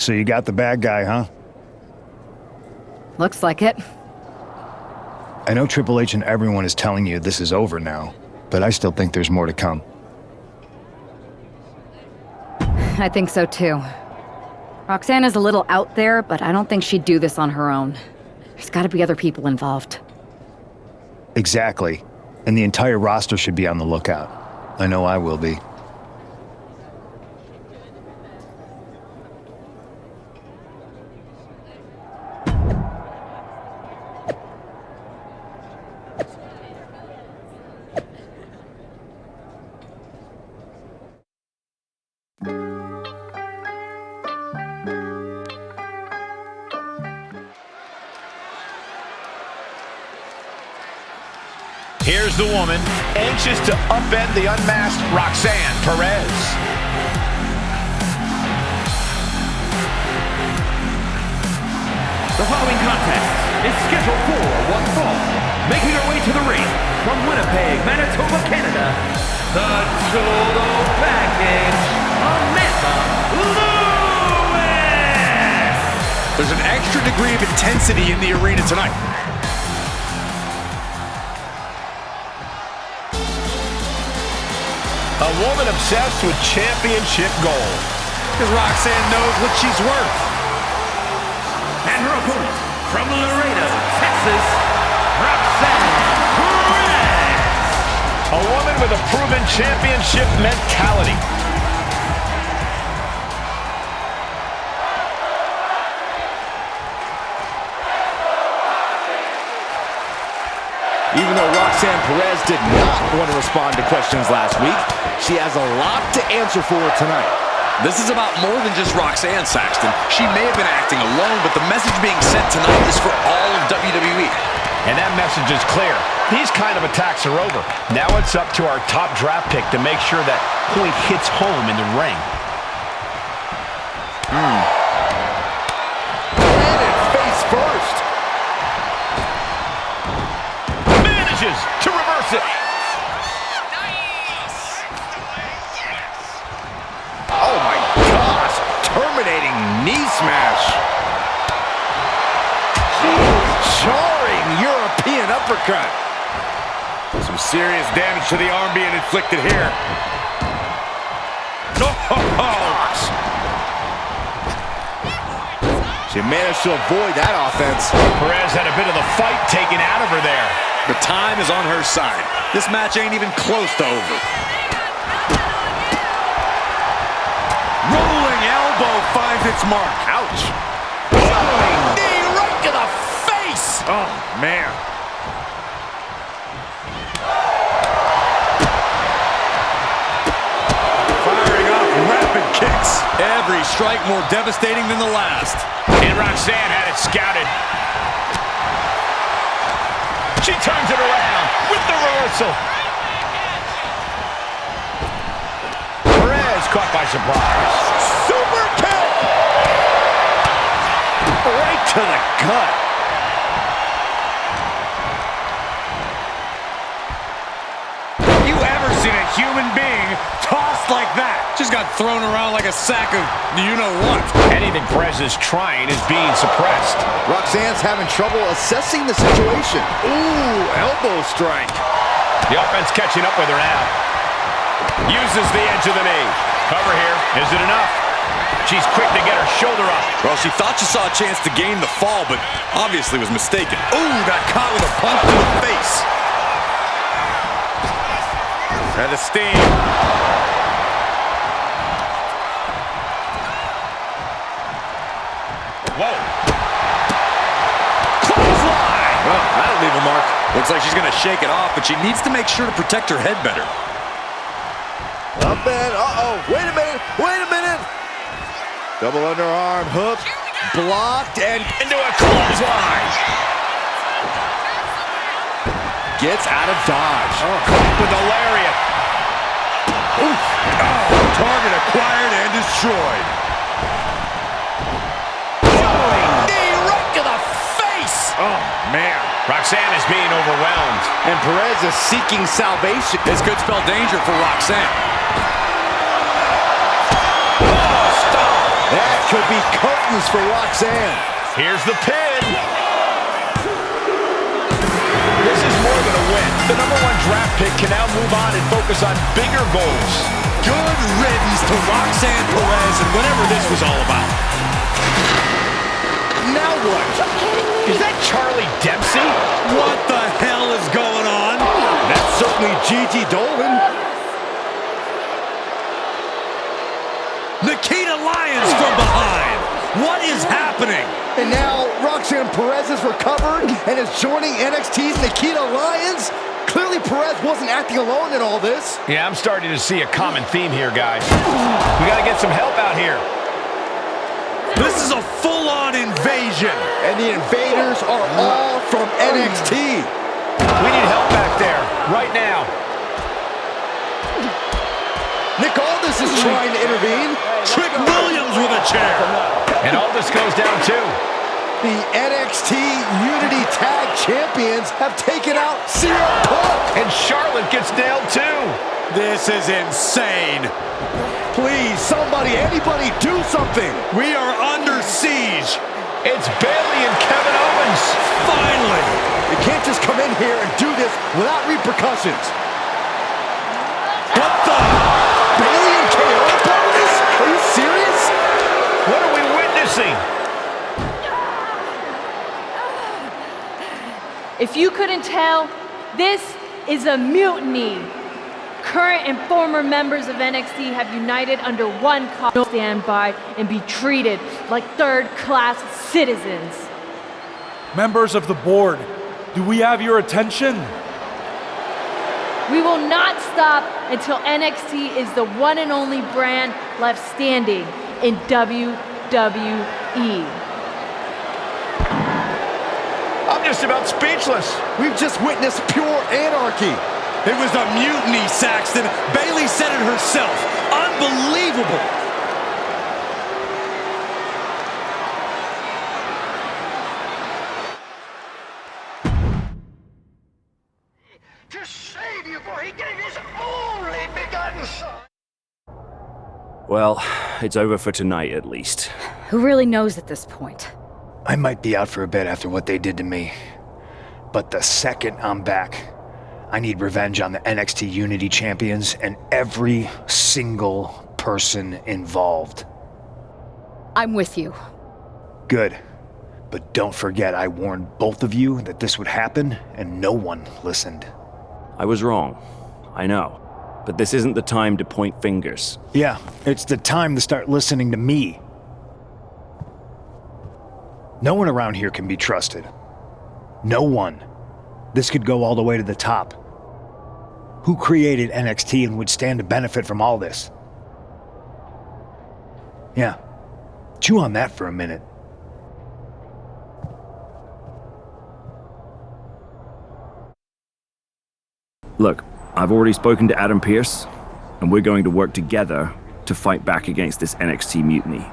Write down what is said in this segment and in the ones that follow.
So you got the bad guy, huh? Looks like it. I know Triple H and everyone is telling you this is over now, but I still think there's more to come. I think so too. Roxanne is a little out there, but I don't think she'd do this on her own. There's gotta be other people involved. Exactly. And the entire roster should be on the lookout. I know I will be. Here's the woman, anxious to upend the unmasked Roxanne Perez. The following contest is scheduled for one fall. Making her way to the ring from Winnipeg, Manitoba, Canada, the Total Package, Amanda Lewis! There's an extra degree of intensity in the arena tonight. A woman obsessed with championship gold. Because Roxanne knows what she's worth. And her opponent, from Laredo, Texas, Roxanne Perez. A woman with a proven championship mentality. Even though Roxanne Perez did not want to respond to questions last week, she has a lot to answer for tonight. This is about more than just Roxanne, Saxton. She may have been acting alone, but the message being sent tonight is for all of WWE. And that message is clear. These kind of attacks are over. Now it's up to our top draft pick to make sure that point hits home in the ring. Planted face first. Manages to reverse it. Oh my gosh, terminating knee smash. Jarring European uppercut. Some serious damage to the arm being inflicted here. Gosh. She managed to avoid that offense. Perez had a bit of the fight taken out of her there. The time is on her side. This match ain't even close to over. Rolling elbow finds its mark. Ouch. Knee right to the face. Oh, man. Firing off rapid kicks. Every strike more devastating than the last. And Roxanne had it scouted. She turns it around with the reversal. Perez caught by surprise. Super kick. Right to the gut. Have you ever seen a human being tossed like that? Just got thrown around like a sack of you-know-what. Anything Perez is trying is being suppressed. Roxanne's having trouble assessing the situation. Ooh, elbow strike. The offense catching up with her now. Uses the edge of the knee. Cover here. Is it enough? She's quick to get her shoulder up. Well, she thought she saw a chance to gain the fall, but obviously was mistaken. Ooh, got caught with a punch to the face. And the steam. Whoa. Clothesline! Well, that'll leave a mark. Looks like she's going to shake it off, but she needs to make sure to protect her head better. Up and, uh-oh, wait a minute, wait a minute. Double underarm hook, blocked, and Into a clothesline. gets out of dodge. Caught with the lariat. Oof. Oh, target acquired and destroyed. Knee right to the face. Oh, man. Roxanne is being overwhelmed. And Perez is seeking salvation. This could spell danger for Roxanne. That could be curtains for Roxanne. Here's the pin. This is more than a win. The #1 draft pick can now move on and focus on bigger goals. Good riddance to Roxanne Perez and whatever this was all about. Now what? Is that Charlie Dempsey? What the hell is going on? That's certainly Gigi Dolan. Nikita Lyons from behind. What is happening? And now Roxanne Perez is recovered and is joining NXT's Nikita Lyons. Clearly Perez wasn't acting alone in all this. Yeah, I'm starting to see a common theme here, guys. We got to get some help out here. This is a full-on invasion. And the invaders are all from NXT. We need help back there, right now. Nick Aldis is trying to intervene. Trick Williams with a chair. And Aldis goes down too. The NXT Unity Tag Champions have taken out CM Punk. And Charlotte gets nailed too. This is insane. Please, somebody, anybody, do something. We are under siege. It's Bayley and Kevin Owens. Finally. You can't just come in here and do this without repercussions. What the? Bayley and KO are part of this? Are you serious? What are we witnessing? If you couldn't tell, this is a mutiny. Current and former members of NXT have united under one cause to stand by and be treated like third-class citizens. Members of the board, do we have your attention? We will not stop until NXT is the one and only brand left standing in WWE. I'm just about speechless. We've just witnessed pure anarchy. It was a mutiny, Saxton. Bayley said it herself. Unbelievable. To save you, for he gave his only begotten son. Well, it's over for tonight at least. Who really knows at this point? I might be out for a bit after what they did to me. But the second I'm back, I need revenge on the NXT Unity Champions and every single person involved. I'm with you. Good. But don't forget I warned both of you that this would happen, and no one listened. I was wrong. I know. But this isn't the time to point fingers. Yeah, it's the time to start listening to me. No one around here can be trusted. No one. This could go all the way to the top. Who created NXT and would stand to benefit from all this? Yeah. Chew on that for a minute. Look, I've already spoken to Adam Pearce, and we're going to work together to fight back against this NXT mutiny.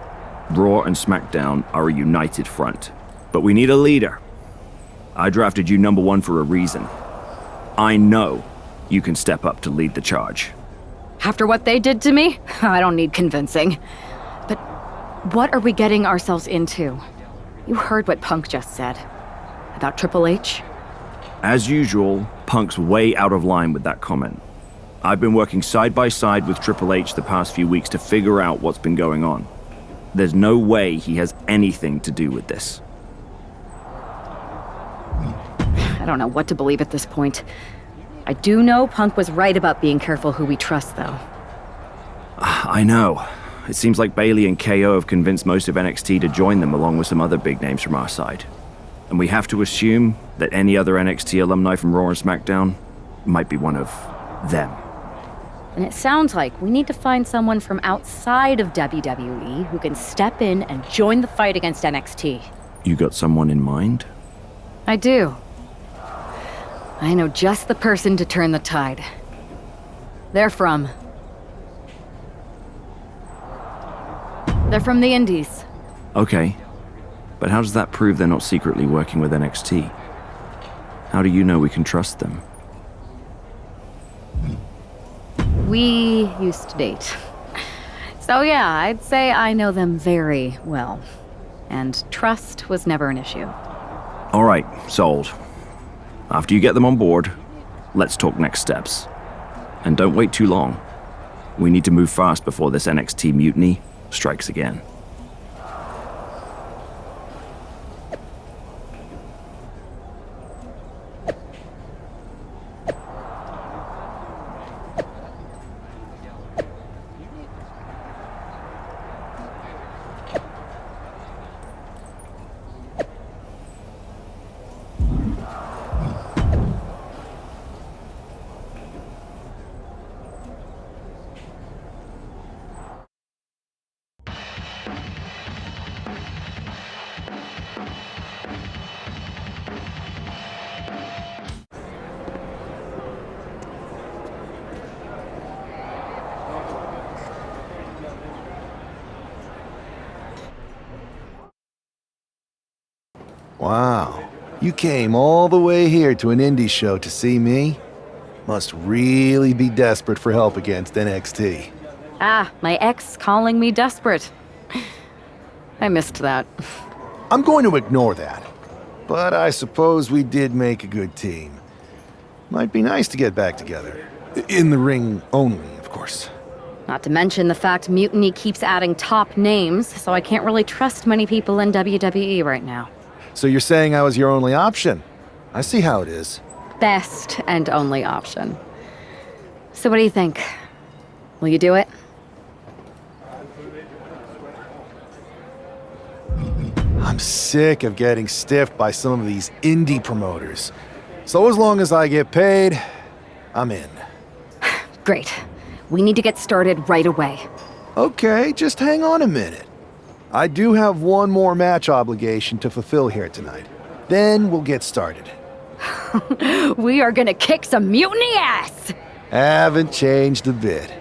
Raw and SmackDown are a united front. But we need a leader. I drafted you #1 for a reason. I know you can step up to lead the charge. After what they did to me, I don't need convincing. But what are we getting ourselves into? You heard what Punk just said. About Triple H? As usual, Punk's way out of line with that comment. I've been working side by side with Triple H the past few weeks to figure out what's been going on. There's no way he has anything to do with this. I don't know what to believe at this point. I do know Punk was right about being careful who we trust, though. I know. It seems like Bayley and KO have convinced most of NXT to join them along with some other big names from our side. And we have to assume that any other NXT alumni from Raw and SmackDown might be one of them. And it sounds like we need to find someone from outside of WWE who can step in and join the fight against NXT. You got someone in mind? I do. I know just the person to turn the tide. They're from the Indies. Okay. But how does that prove they're not secretly working with NXT? How do you know we can trust them? We used to date. So yeah, I'd say I know them very well. And trust was never an issue. All right, sold. After you get them on board, let's talk next steps. And don't wait too long. We need to move fast before this NXT mutiny strikes again. Wow. You came all the way here to an indie show to see me? Must really be desperate for help against NXT. Ah, my ex calling me desperate. I missed that. I'm going to ignore that. But I suppose we did make a good team. Might be nice to get back together. In the ring only, of course. Not to mention the fact Mutiny keeps adding top names, so I can't really trust many people in WWE right now. So you're saying I was your only option? I see how it is. Best and only option. So what do you think? Will you do it? I'm sick of getting stiffed by some of these indie promoters. So as long as I get paid, I'm in. Great. We need to get started right away. Okay, just hang on a minute. I do have one more match obligation to fulfill here tonight. Then we'll get started. We are gonna kick some mutiny ass! Haven't changed a bit.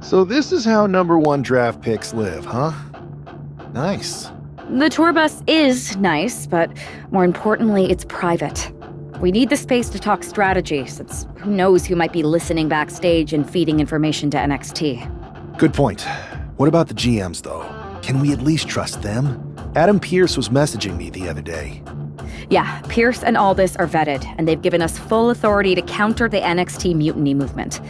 So this is how number one draft picks live, huh? Nice. The tour bus is nice, but more importantly, it's private. We need the space to talk strategy, since who knows who might be listening backstage and feeding information to NXT. Good point. What about the GMs, though? Can we at least trust them? Adam Pearce was messaging me the other day. Yeah, Pierce and Aldis are vetted, and they've given us full authority to counter the NXT mutiny movement.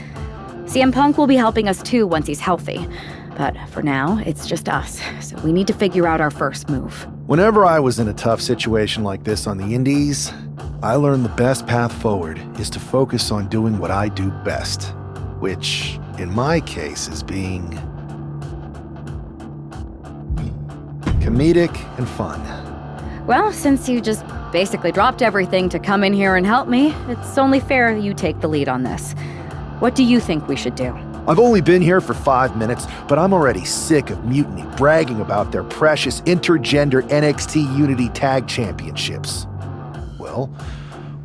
CM Punk will be helping us too once he's healthy. But for now, it's just us, so we need to figure out our first move. Whenever I was in a tough situation like this on the Indies, I learned the best path forward is to focus on doing what I do best, which, in my case, is being comedic and fun. Well, since you just basically dropped everything to come in here and help me, it's only fair you take the lead on this. What do you think we should do? I've only been here for 5 minutes, but I'm already sick of Mutiny bragging about their precious intergender NXT Unity Tag Championships. Well,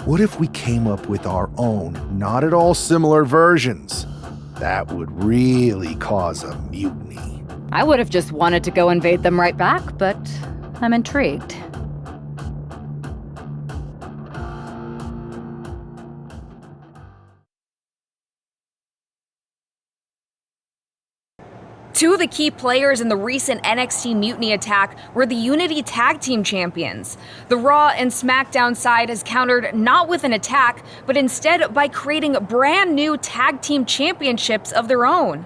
what if we came up with our own, not at all similar versions? That would really cause a mutiny. I would have just wanted to go invade them right back, but I'm intrigued. Two of the key players in the recent NXT Mutiny attack were the Unity Tag Team Champions. The Raw and SmackDown side has countered not with an attack, but instead by creating brand new Tag Team Championships of their own.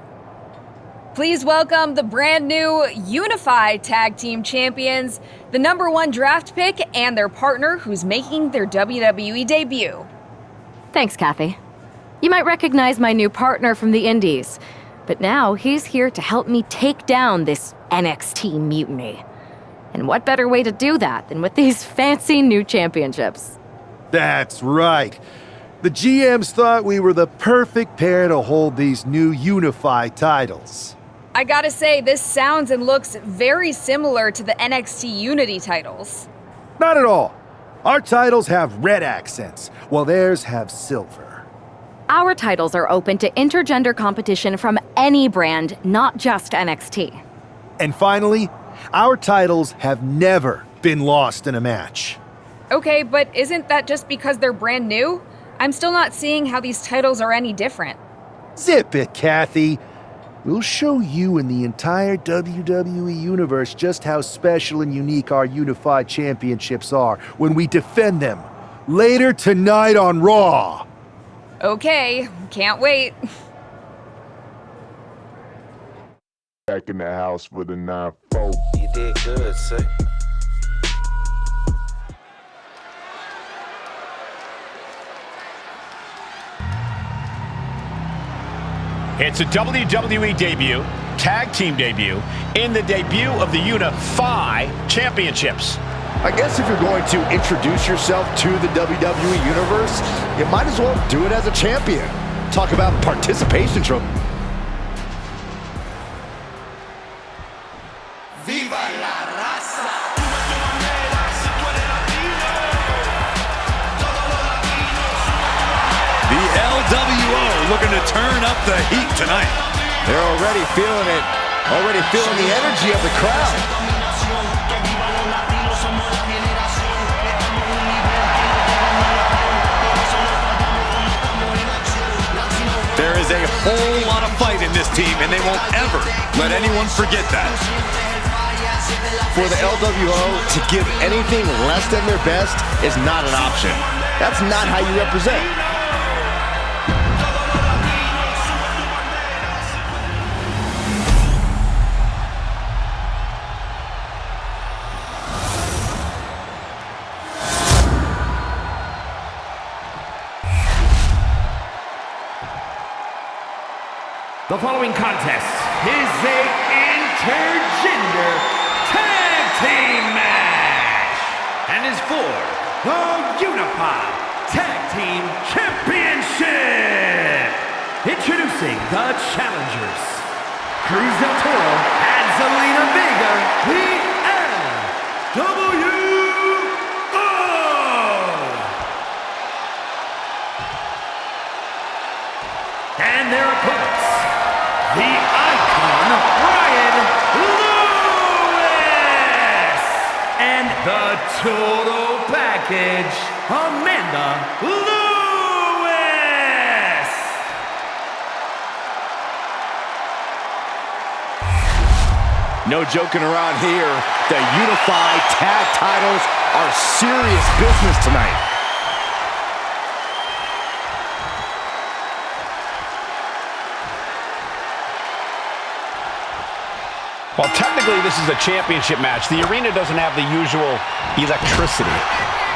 Please welcome the brand new Unified Tag Team Champions, the number one draft pick, and their partner who's making their WWE debut. Thanks, Kathy. You might recognize my new partner from the Indies. But now he's here to help me take down this NXT mutiny. And what better way to do that than with these fancy new championships? That's right. The GMs thought we were the perfect pair to hold these new unified titles. I gotta say, this sounds and looks very similar to the NXT Unity titles. Not at all. Our titles have red accents, while theirs have silver. Our titles are open to intergender competition from any brand, not just NXT. And finally, our titles have never been lost in a match. Okay, but isn't that just because they're brand new? I'm still not seeing how these titles are any different. Zip it, Kathy. We'll show you and the entire WWE Universe just how special and unique our unified championships are when we defend them later tonight on Raw. Okay, can't wait. Back in the house for the 9-4. You did good, sir. It's a WWE debut, tag team debut, in the debut of the Unify Championships. I guess if you're going to introduce yourself to the WWE Universe, you might as well do it as a champion. Talk about participation trophy. Viva la raza! The LWO looking to turn up the heat tonight. They're already feeling it, already feeling the energy of the crowd. There is a whole lot of fight in this team, and they won't ever let anyone forget that. For the LWO to give anything less than their best is not an option. That's not how you represent. The following contest is a intergender tag team match and is for the Unified Tag Team Championship. Introducing the challengers, Cruz del Toro and Zelina Vega, the LWO. And their opponents, the Icon, Ryan Lewis. And the total package, Amanda Lewis. No joking around here. The unified tag titles are serious business tonight. Well, technically this is a championship match. The arena doesn't have the usual electricity.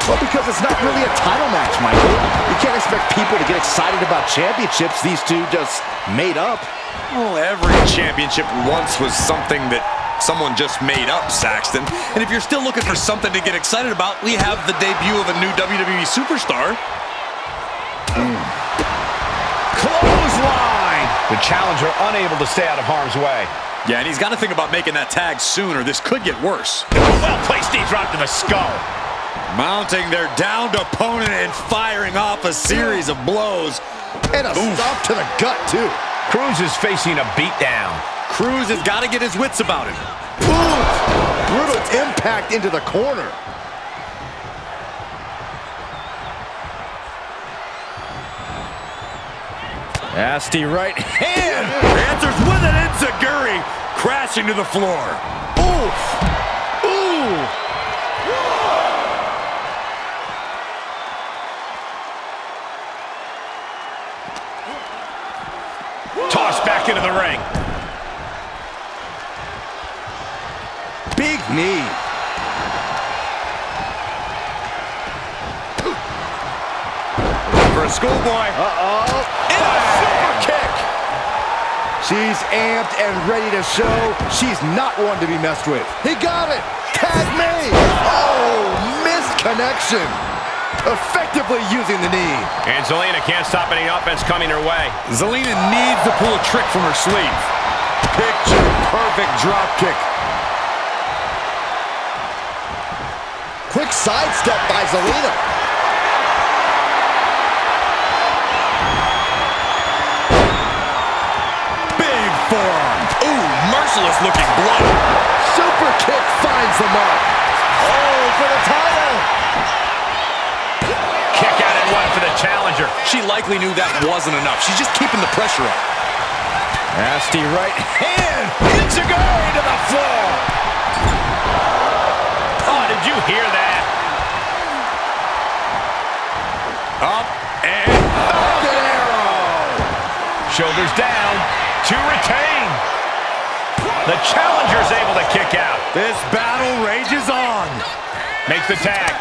Well, because it's not really a title match, Michael. You can't expect people to get excited about championships these two just made up. Well, every championship once was something that someone just made up, Saxton. And if you're still looking for something to get excited about, we have the debut of a new WWE superstar. Clothesline! The challenger unable to stay out of harm's way. Yeah, and he's got to think about making that tag soon, or this could get worse. Well-placed knee drop to the skull. Mounting their downed opponent and firing off a series of blows. And a stop to the gut, too. Cruz is facing a beatdown. Cruz has got to get his wits about him. Ooh, brutal impact into the corner. Nasty right hand. Answers with an enziguri, crashing to the floor. Oof. Ooh. Tossed back into the ring. Big knee. For a schoolboy. Uh-oh. And a super kick. She's amped and ready to show she's not one to be messed with. He got it. Tag made. Oh, missed connection. Effectively using the knee. And Zelina can't stop any offense coming her way. Zelina needs to pull a trick from her sleeve. Picture perfect drop kick. Quick sidestep by Zelina. Big forearm. Ooh, merciless looking blow. Super kick finds the mark. Oh, for the title. Kick out at one for the challenger. She likely knew that wasn't enough. She's just keeping the pressure up. Nasty right hand. Enziguri to the floor. Oh, did you hear that? Up and Falcon Arrow. Shoulders down to retain. The challenger's able to kick out. This battle rages on. Makes the tag.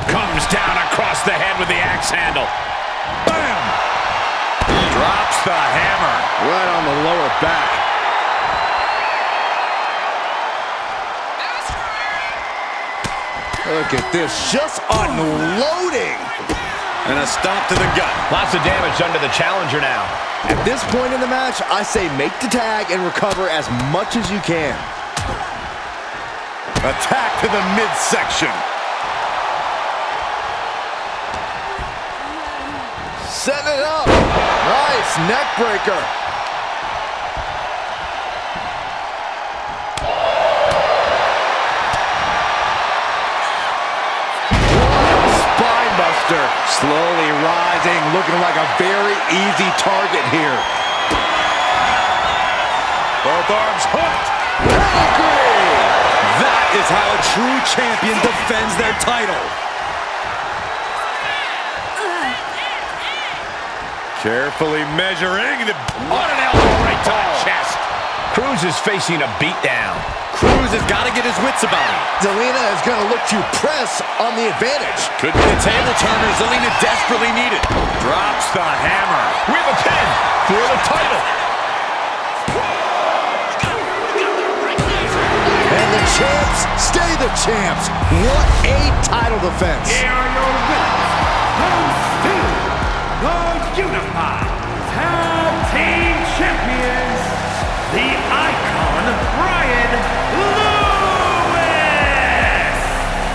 Comes down across the head with the axe handle. Bam! Drops the hammer. Right on the lower back. Look at this, just unloading. And a stomp to the gut. Lots of damage done to the challenger now. At this point in the match, I say make the tag and recover as much as you can. Attack to the midsection. Setting it up. Nice neck breaker. Spinebuster. Slowly rising, looking like a very easy target here. Both arms hooked. Pedigree. That is how a true champion defends their title. Carefully measuring the... On an elbow right to the chest. Cruz is facing a beatdown. Cruz has got to get his wits about him. Zelina is going to look to press on the advantage. Could be a table turner Zelina desperately needed. Drops the hammer. We have a pin for the title. And the champs stay the champs. What a title defense. Here are your winners. Those two, the Unified Tag Team Champions, the Icon, Ryan Lewis,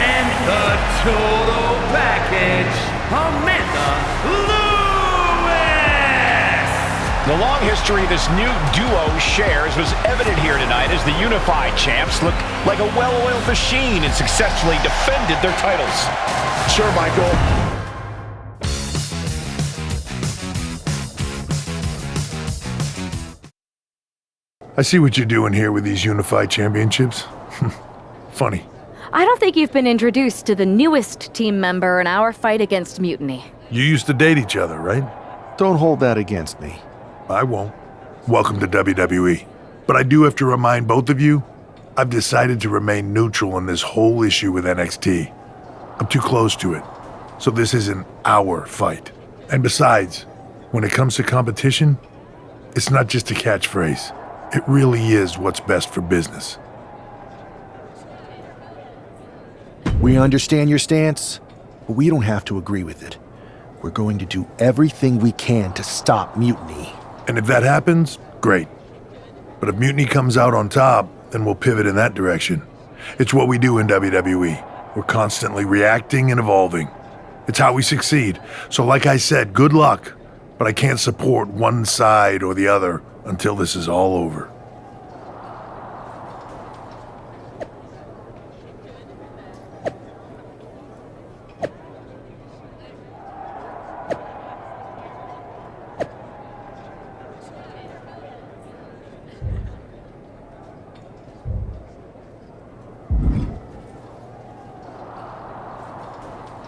and the Total Package, Amanda Lewis. The long history this new duo shares was evident here tonight as the unified champs look like a well-oiled machine and successfully defended their titles. Sure, Michael. I see what you're doing here with these unified championships. Funny. I don't think you've been introduced to the newest team member in our fight against Mutiny. You used to date each other, right? Don't hold that against me. I won't. Welcome to WWE. But I do have to remind both of you, I've decided to remain neutral in this whole issue with NXT. I'm too close to it. So this isn't our fight. And besides, when it comes to competition, it's not just a catchphrase. It really is what's best for business. We understand your stance, but we don't have to agree with it. We're going to do everything we can to stop Mutiny. And if that happens, great. But if Mutiny comes out on top, then we'll pivot in that direction. It's what we do in WWE. We're constantly reacting and evolving. It's how we succeed. So like I said, good luck. But I can't support one side or the other until this is all over.